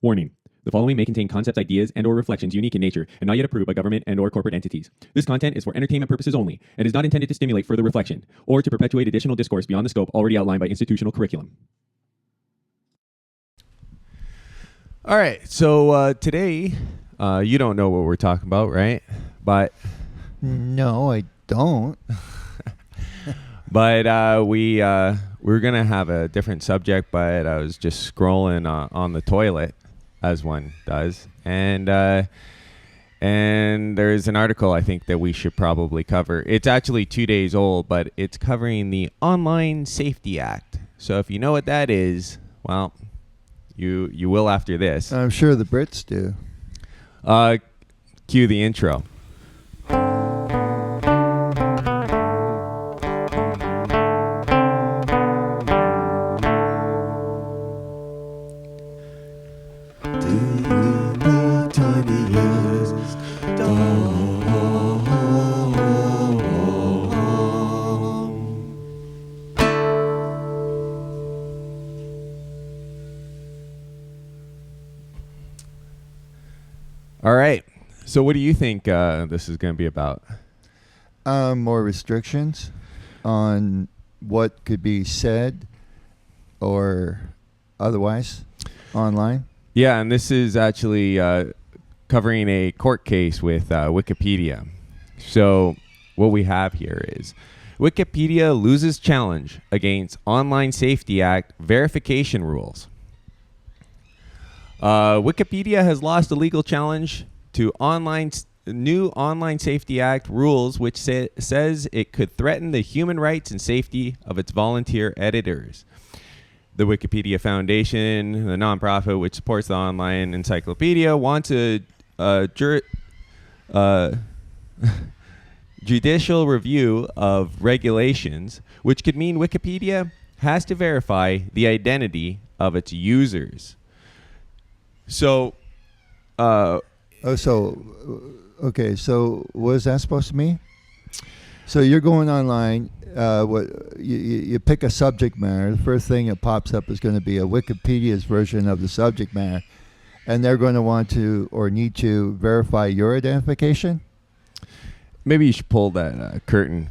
Warning. The following may contain concepts, ideas, and/or reflections unique in nature and not yet approved by government and/or corporate entities. This content is for entertainment purposes only and is not intended to stimulate further reflection or to perpetuate additional discourse beyond the scope already outlined by institutional curriculum. All right, so today, you don't know what we're talking about, right? But No, I don't. but we're gonna have a different subject. But I was just scrolling on the toilet, as one does, and there's an article I think that we should probably cover. It's actually 2 days old, but it's covering the Online Safety Act. So if you know what that is, well, you will after this. I'm sure the Brits do. Cue the intro. All right. So what do you think this is going to be about? More restrictions on what could be said or otherwise online. Yeah, and this is actually covering a court case with Wikipedia. So what we have here is Wikipedia loses challenge against Online Safety Act verification rules. Wikipedia has lost a legal challenge to new Online Safety Act rules, which says it could threaten the human rights and safety of its volunteer editors. The Wikipedia Foundation, the nonprofit which supports the online encyclopedia, wants a judicial review of regulations, which could mean Wikipedia has to verify the identity of its users. So, Okay, so what is that supposed to mean? So you're going online, you pick a subject matter. The first thing that pops up is going to be a Wikipedia's version of the subject matter, and they're going to want to or need to verify your identification? maybe you should pull that curtain.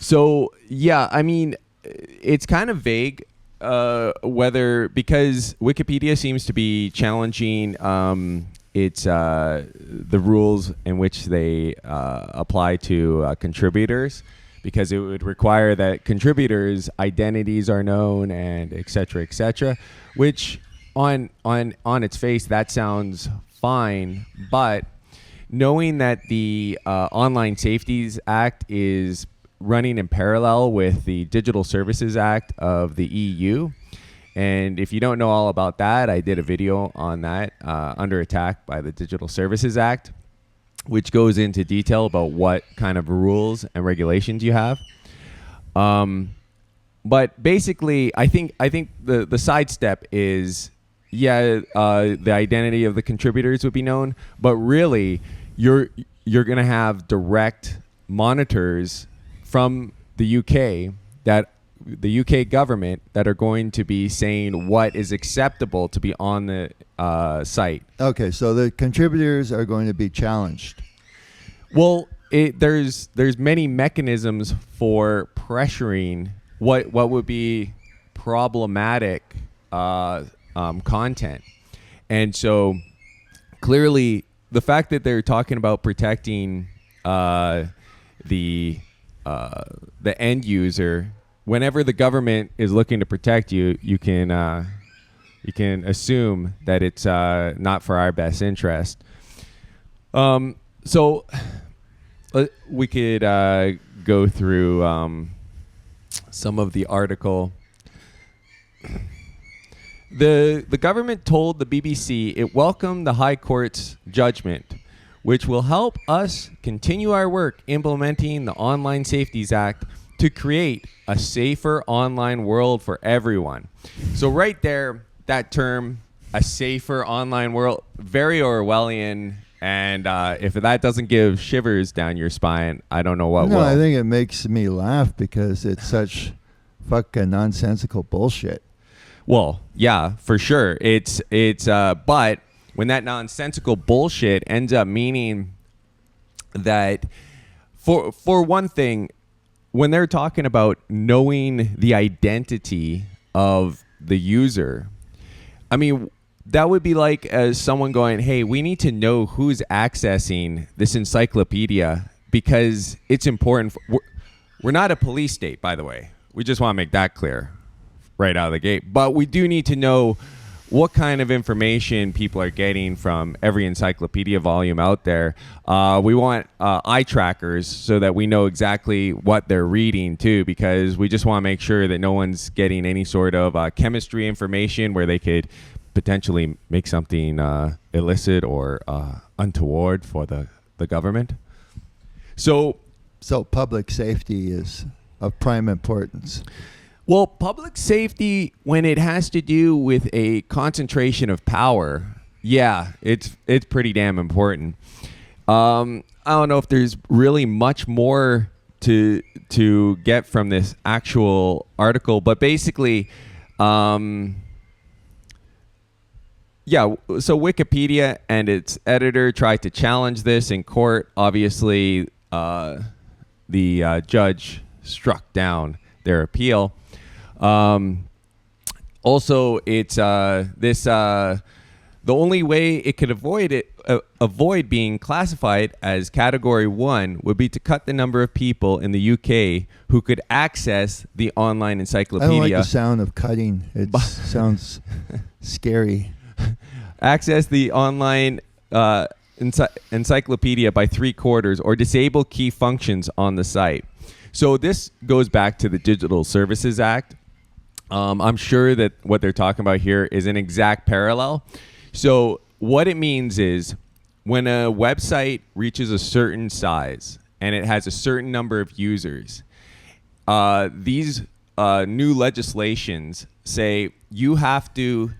So, yeah, I mean, it's kind of vague whether, because Wikipedia seems to be challenging its the rules in which they apply to contributors, because it would require that contributors' identities are known and et cetera, which on its face, that sounds fine. But knowing that the Online Safety Act is running in parallel with the Digital Services Act of the EU. And if you don't know all about that, I did a video on that, Under Attack by the Digital Services Act, which goes into detail about what kind of rules and regulations you have. But basically, I think the sidestep is, the identity of the contributors would be known, but really, you're going to have direct monitors from the UK, that the UK government, that are going to be saying what is acceptable to be on the site. Okay, so the contributors are going to be challenged. Well, there's many mechanisms for pressuring what would be problematic content, and so clearly the fact that they're talking about protecting the end user, whenever the government is looking to protect you, you can assume that it's not for our best interest. So we could go through some of the article. The government told the BBC it welcomed the High Court's judgment, which will help us continue our work implementing the Online Safety Act to create a safer online world for everyone. So right there, that term, a safer online world, very Orwellian. And if that doesn't give shivers down your spine, I don't know what will. No, I think it makes me laugh because it's such fucking nonsensical bullshit. Well, yeah, for sure. But when that nonsensical bullshit ends up meaning that, for one thing, when they're talking about knowing the identity of the user, I mean, that would be like as someone going, hey, we need to know who's accessing this encyclopedia because it's important. We're not a police state, by the way. We just want to make that clear right out of the gate. But we do need to know what kind of information people are getting from every encyclopedia volume out there. We want eye trackers so that we know exactly what they're reading too, because we just want to make sure that no one's getting any sort of chemistry information where they could potentially make something illicit or untoward for the government. So public safety is of prime importance. Well, public safety, when it has to do with a concentration of power, yeah, it's pretty damn important. I don't know if there's really much more to get from this actual article, but basically, yeah. So Wikipedia and its editor tried to challenge this in court. Obviously, the judge struck down their appeal. Also, it's the only way it could avoid being classified as Category 1 would be to cut the number of people in the UK who could access the online encyclopedia. I don't like the sound of cutting. It sounds scary. Access the online encyclopedia by 3/4 or disable key functions on the site. So this goes back to the Digital Services Act. I'm sure that what they're talking about here is an exact parallel. So what it means is when a website reaches a certain size and it has a certain number of users, these new legislations say you have to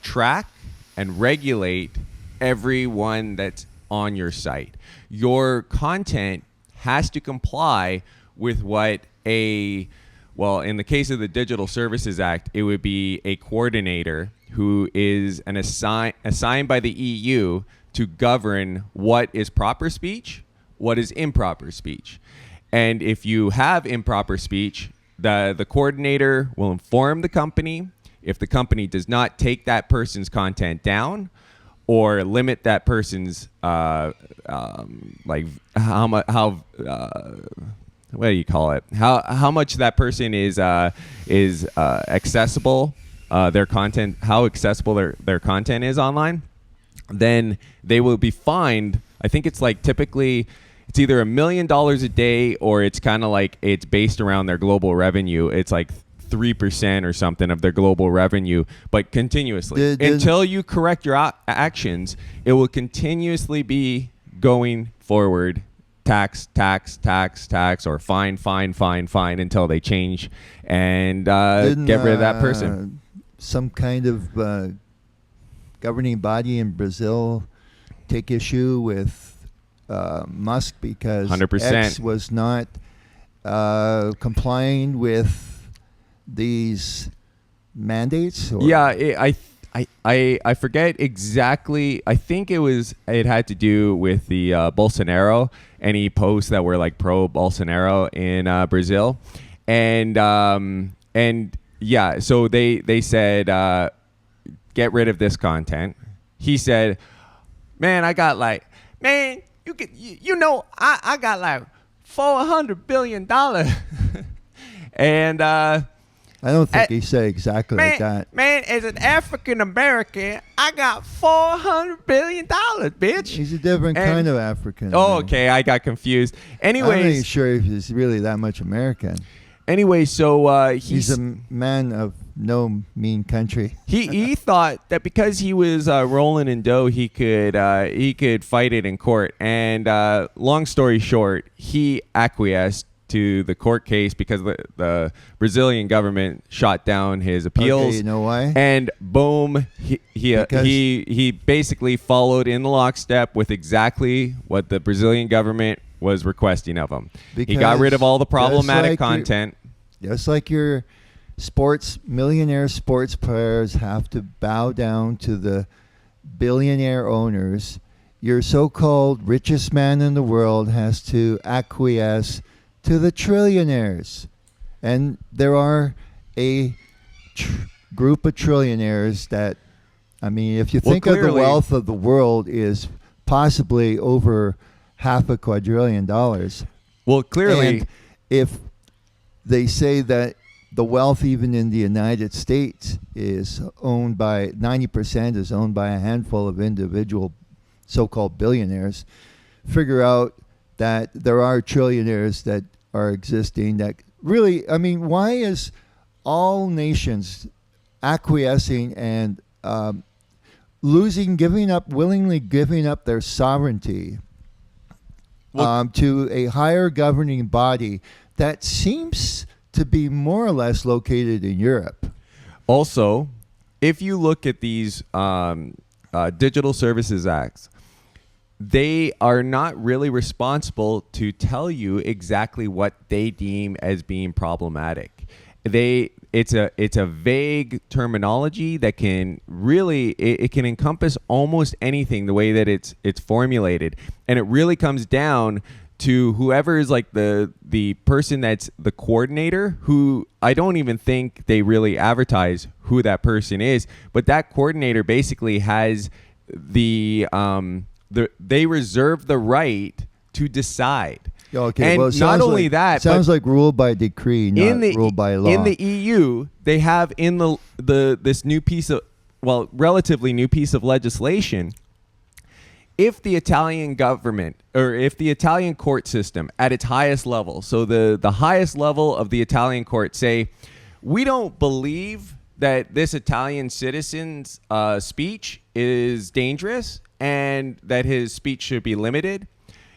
track and regulate everyone that's on your site. Your content has to comply with what well, in the case of the Digital Services Act, it would be a coordinator who is assigned by the EU to govern what is proper speech, what is improper speech. And if you have improper speech, the coordinator will inform the company. If the company does not take that person's content down or limit that person's like how what do you call it? How much that person is accessible, their content, how accessible their content is online, then they will be fined. I think it's like typically it's either $1 million a day or it's kind of like it's based around their global revenue. It's like 3% or something of their global revenue, but continuously until you correct your actions, it will continuously be going forward. Tax, or fine until they change and get rid of that person. Some kind of governing body in Brazil take issue with Musk because 100%. X was not complying with these mandates? Or? Yeah, I forget exactly. I think it had to do with the Bolsonaro, any posts that were like pro Bolsonaro in Brazil, and yeah, so they said get rid of this content. He said, man, I got like I got like $400 billion, and I don't think he said exactly like that. Man, as an African American, I got $400 billion, bitch. He's a different kind of African. Oh, okay, I got confused. Anyways, I'm not even sure if he's really that much American. Anyway, so he's a man of no mean country. He thought that because he was rolling in dough, he could fight it in court. And long story short, he acquiesced to the court case because the Brazilian government shot down his appeals. Okay, you know why? And boom, he basically followed in the lockstep with exactly what the Brazilian government was requesting of him. He got rid of all the problematic content. Just like your millionaire sports players have to bow down to the billionaire owners. Your so-called richest man in the world has to acquiesce to the trillionaires. And there are a group of trillionaires that, I mean, if you think of the wealth of the world is possibly over $500 billion. Well, clearly, and if they say that the wealth even in the United States is owned by 90% is owned by a handful of individual so-called billionaires, figure out that there are trillionaires that are existing that really, I mean, why is all nations acquiescing and willingly giving up their sovereignty to a higher governing body that seems to be more or less located in Europe? Also, if you look at these Digital Services Acts, they are not really responsible to tell you exactly what they deem as being problematic. It's a vague terminology that can really it can encompass almost anything the way that it's formulated, and it really comes down to whoever is like the person that's the coordinator, who I don't even think they really advertise who that person is, but that coordinator basically has they reserve the right to decide. Okay, and well, it not only like, that, it sounds like ruled by decree, not ruled by law. In the EU, they have in this new relatively new piece of legislation, if the Italian government or if the Italian court system at its highest level, so the highest level of the Italian court say, we don't believe that this Italian citizen's speech is dangerous and that his speech should be limited,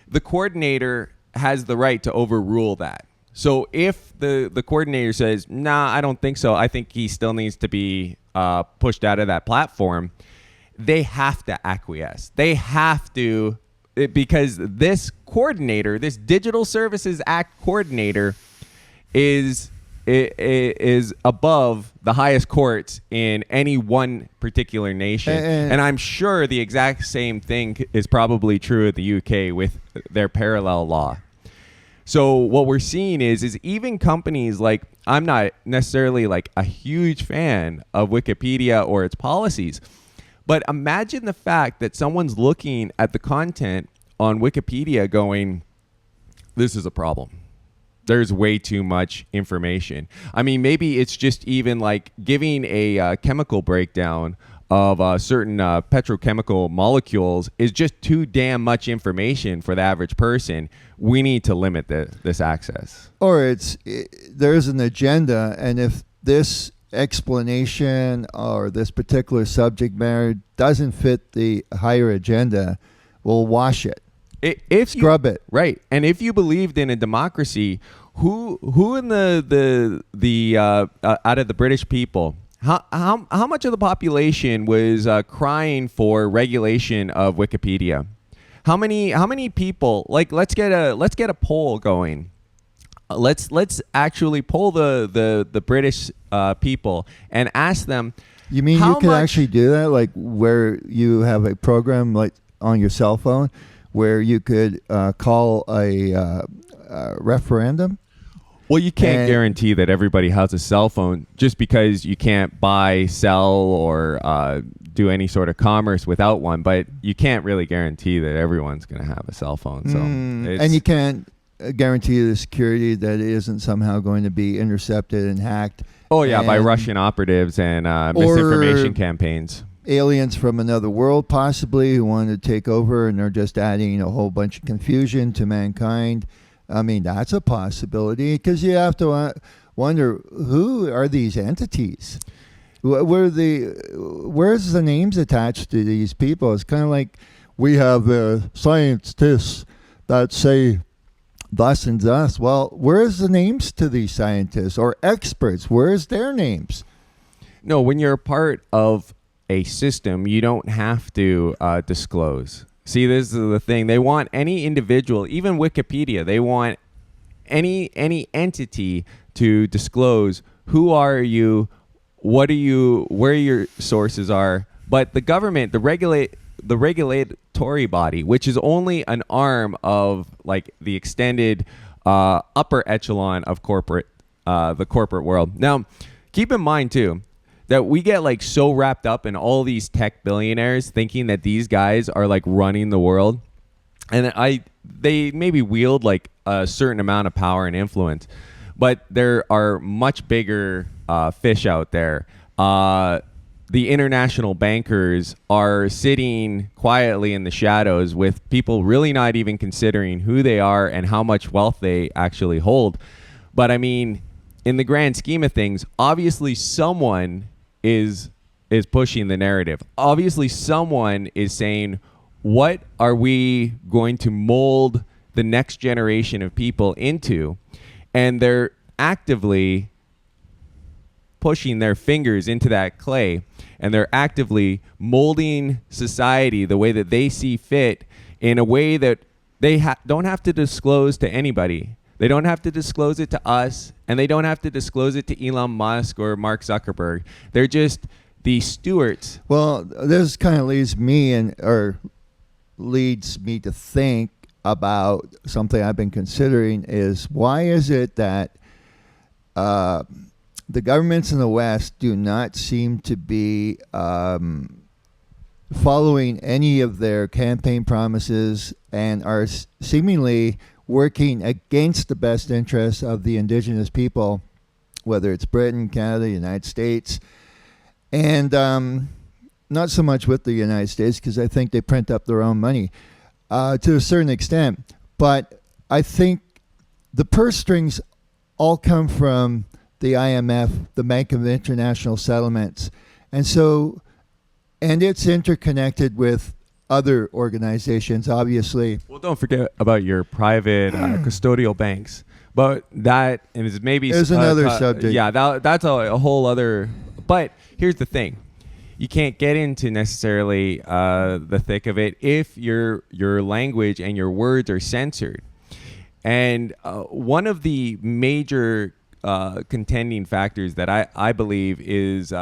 the coordinator has the right to overrule that. So if the coordinator says, nah, I don't think so, I think he still needs to be pushed out of that platform, they have to acquiesce. They have to, because this coordinator, this Digital Services Act coordinator is above the highest courts in any one particular nation. And I'm sure the exact same thing is probably true at the UK with their parallel law. So what we're seeing is even companies like, I'm not necessarily like a huge fan of Wikipedia or its policies, but imagine the fact that someone's looking at the content on Wikipedia going, this is a problem. There's way too much information. I mean, maybe it's just even like giving a chemical breakdown of certain petrochemical molecules is just too damn much information for the average person. We need to limit this access. Or there's an agenda, and if this explanation or this particular subject matter doesn't fit the higher agenda, we'll wash it. Scrub it. Right. And if you believed in a democracy, who in the out of the British people, how much of the population was crying for regulation of Wikipedia? How many people, like, let's get a poll going. Let's actually poll the British people and ask them. You mean you can actually do that, like where you have a program like on your cell phone where you could call a referendum? Well, you can't guarantee that everybody has a cell phone just because you can't buy, sell, or do any sort of commerce without one. But you can't really guarantee that everyone's going to have a cell phone. So, and you can't guarantee the security that it isn't somehow going to be intercepted and hacked. Oh, yeah, by Russian operatives and misinformation campaigns. Aliens from another world, possibly, who want to take over, and they're just adding a whole bunch of confusion to mankind. I mean, that's a possibility, because you have to wonder, who are these entities? Where's the names attached to these people? It's kind of like we have scientists that say thus and thus. Well, where's the names to these scientists or experts? Where's their names? No, when you're a part of a system, you don't have to disclose. See, this is the thing. They want any individual, even Wikipedia, they want any entity to disclose who are you, what are you, where your sources are. But the government, the regulatory body, which is only an arm of like the extended upper echelon of the corporate world. Now, keep in mind too that we get like so wrapped up in all these tech billionaires thinking that these guys are like running the world, and they maybe wield like a certain amount of power and influence, but there are much bigger fish out there. The international bankers are sitting quietly in the shadows with people really not even considering who they are and how much wealth they actually hold. But I mean, in the grand scheme of things, obviously someone is pushing the narrative. Obviously someone is saying, what are we going to mold the next generation of people into? And they're actively pushing their fingers into that clay, and they're actively molding society the way that they see fit, in a way that they don't have to disclose to anybody. They don't have to disclose it to us, and they don't have to disclose it to Elon Musk or Mark Zuckerberg. They're just the stewards. Well, this kind of leads me to think about something I've been considering, is why is it that the governments in the West do not seem to be following any of their campaign promises and are seemingly working against the best interests of the indigenous people, whether it's Britain, Canada, the United States, and not so much with the United States, because I think they print up their own money to a certain extent. But I think the purse strings all come from the IMF, the Bank of International Settlements. And it's interconnected with other organizations, obviously. Well, don't forget about your private custodial banks. But that is maybe... There's another subject. Yeah, that's a whole other... But here's the thing. You can't get into necessarily the thick of it if your language and your words are censored. And one of the major contending factors that I believe is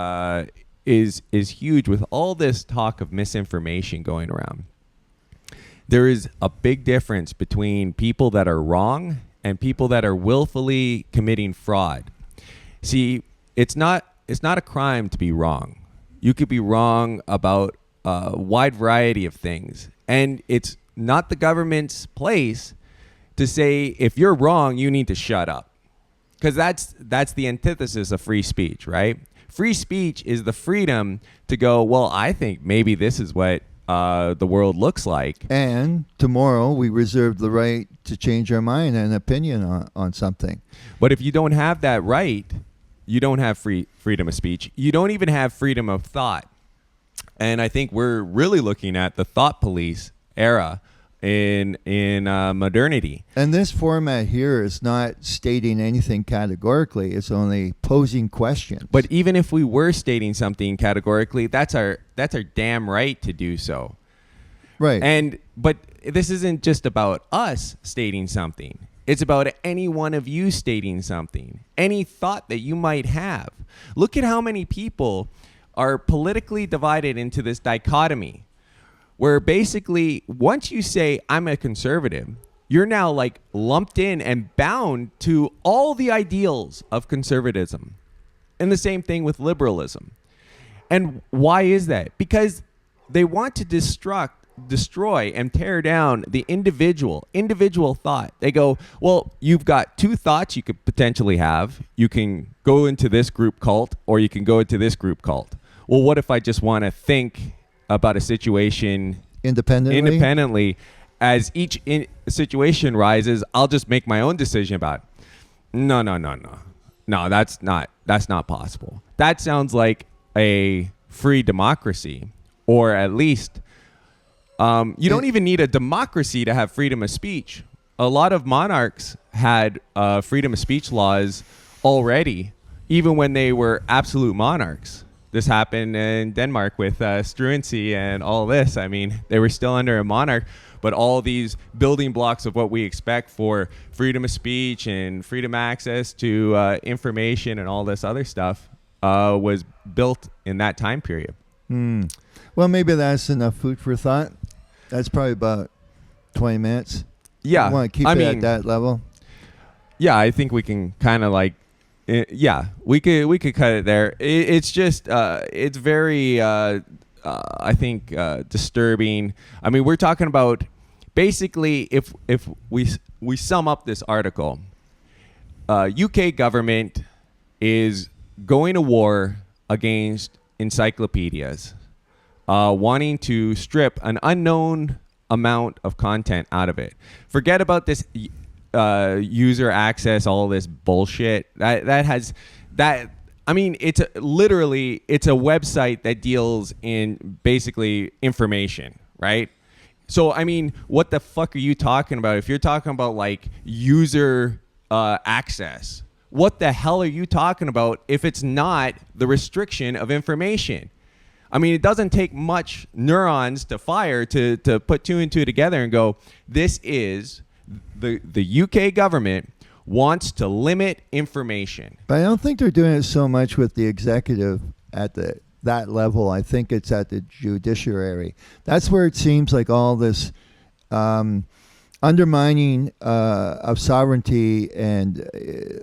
huge with all this talk of misinformation going around. There is a big difference between people that are wrong and people that are willfully committing fraud. See, it's not a crime to be wrong. You could be wrong about a wide variety of things, and it's not the government's place to say, if you're wrong, you need to shut up. Because that's the antithesis of free speech, right? Free speech is the freedom to go, well, I think maybe this is what the world looks like. And tomorrow we reserve the right to change our mind and opinion on something. But if you don't have that right, you don't have freedom of speech. You don't even have freedom of thought. And I think we're really looking at the thought police era in modernity. And this format here is not stating anything categorically. It's only posing questions. But even if we were stating something categorically, that's our damn right to do so. Right. But this isn't just about us stating something. It's about any one of you stating something. Any thought that you might have. Look at how many people are politically divided into this dichotomy, where basically once you say I'm a conservative, you're now like lumped in and bound to all the ideals of conservatism. And the same thing with liberalism. And why is that? Because they want to destroy and tear down the individual thought. They go, well, you've got two thoughts you could potentially have. You can go into this group cult, or you can go into this group cult. Well, what if I just want to think about a situation independently? As each situation rises, I'll just make my own decision about it. No, that's not possible. That sounds like a free democracy, or at least you don't even need a democracy to have freedom of speech. A lot of monarchs had freedom of speech laws already, even when they were absolute monarchs. this happened in Denmark with Struensee and all this. I mean, they were still under a monarch, but all these building blocks of what we expect for freedom of speech and freedom access to information and all this other stuff was built in that time period. Well, maybe that's enough food for thought. That's probably about 20 minutes. Yeah. You want to keep it at that level? Yeah, I think we can kind of like, we could cut it there. It's just, it's very, I think, disturbing. I mean, we're talking about basically if we sum up this article, UK government is going to war against encyclopedias, wanting to strip an unknown amount of content out of it. Forget about this user access, all this bullshit. I mean, it's literally a website that deals in basically information, right? So, I mean, what the fuck are you talking about? If you're talking about like user access, what the hell are you talking about if it's not the restriction of information? I mean, it doesn't take much neurons to fire to put two and two together and go, this is the UK government wants to limit information. But I don't think they're doing it so much with the executive at that level. I think it's at the judiciary. That's where it seems like all this undermining of sovereignty and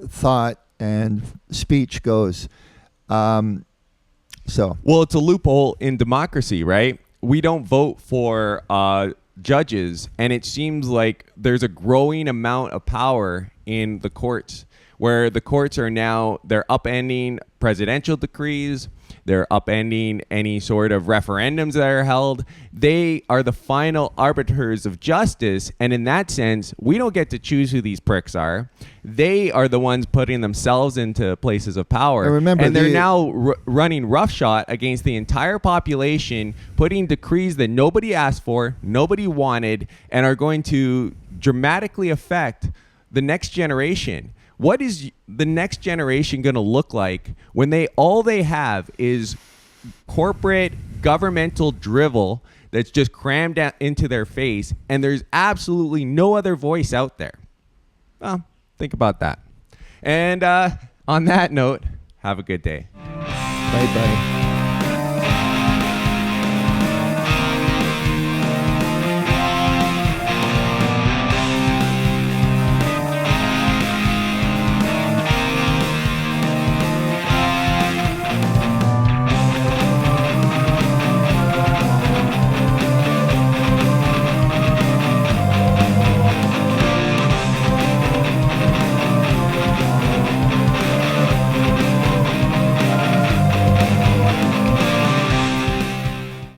thought and speech goes. Well, it's a loophole in democracy, right? We don't vote for judges, and it seems like there's a growing amount of power in the courts, where the courts are now, they're upending presidential decrees, they're upending any sort of referendums that are held. They are the final arbiters of justice, and in that sense, we don't get to choose who these pricks are. They are the ones putting themselves into places of power. And they're now running roughshod against the entire population, putting decrees that nobody asked for, nobody wanted, and are going to dramatically affect the next generation. What is the next generation going to look like when all they have is corporate governmental drivel that's just crammed into their face, and there's absolutely no other voice out there? Well, think about that. And on that note, have a good day. Bye-bye.